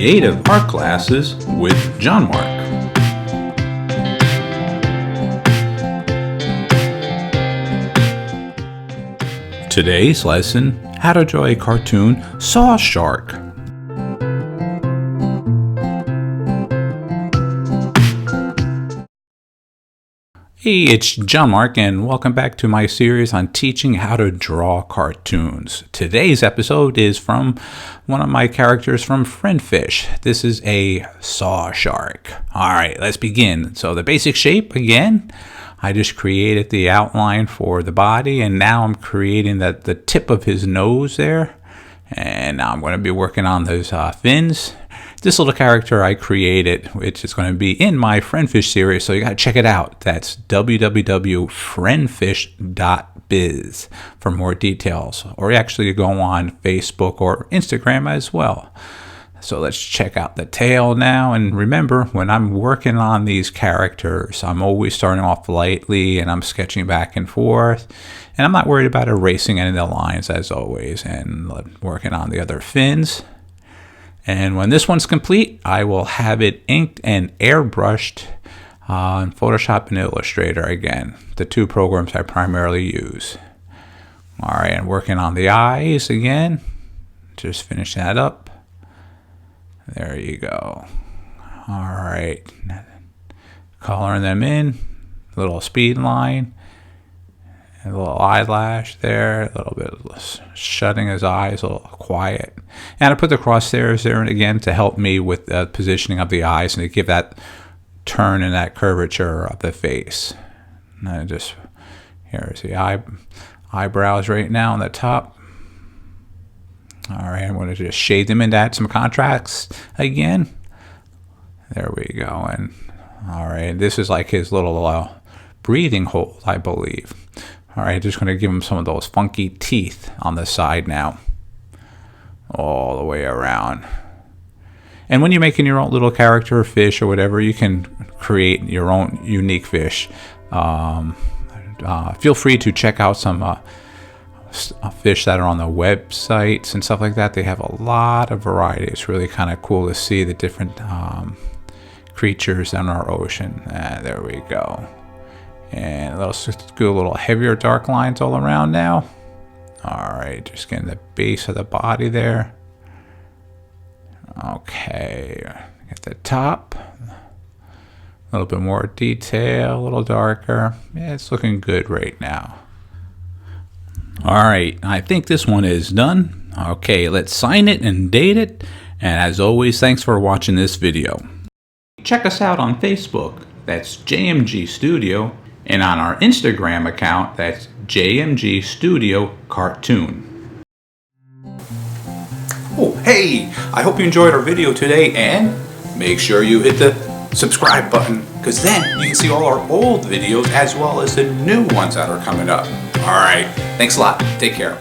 Creative Art Classes with John-Marc. Today's lesson, how to draw a cartoon Sawshark. Hey, it's John-Marc and welcome back to my series on teaching how to draw cartoons. Today's episode is from one of my characters from Friendfish. This is a Sawshark. Alright, let's begin. So the basic shape, again, I just created the outline for the body, and now I'm creating the tip of his nose there. And now I'm going to be working on those fins. This little character I created, which is going to be in my Friendfish series, so you got to check it out. That's www.friendfish.biz for more details. Or actually go on Facebook or Instagram as well. So let's check out the tail now. And remember, when I'm working on these characters, I'm always starting off lightly and I'm sketching back and forth. And I'm not worried about erasing any of the lines as always, and working on the other fins. And when this one's complete, I will have it inked and airbrushed in Photoshop and Illustrator again, the two programs I primarily use. All right, and working on the eyes again. Just finish that up. There you go. All right, coloring them in, little speed line, a little eyelash there, a little bit shutting his eyes, a little quiet. And I put the crosshairs there again to help me with the positioning of the eyes and to give that turn and that curvature of the face. And I just, here's the eyebrows right now on the top. All right, I'm going to just shade them in to add some contrast again. There we go. And all right, this is like his little breathing hold, I believe. All right, just going to give him some of those funky teeth on the side now, all the way around. And when you're making your own little character or fish or whatever, you can create your own unique fish. Feel free to check out some fish that are on the websites and stuff like that. They have a lot of variety. It's really kind of cool to see the different creatures in our ocean. There we go. And let's just do a little heavier dark lines all around now. All right, just getting the base of the body there. Okay, get the top. A little bit more detail, a little darker. Yeah, it's looking good right now. All right, I think this one is done. Okay, let's sign it and date it. And as always, thanks for watching this video. Check us out on Facebook. That's JMG Studio. And on our Instagram account, that's JMG Studio Cartoon. Oh, hey! I hope you enjoyed our video today, and make sure you hit the subscribe button, because then you can see all our old videos as well as the new ones that are coming up. Alright, thanks a lot. Take care.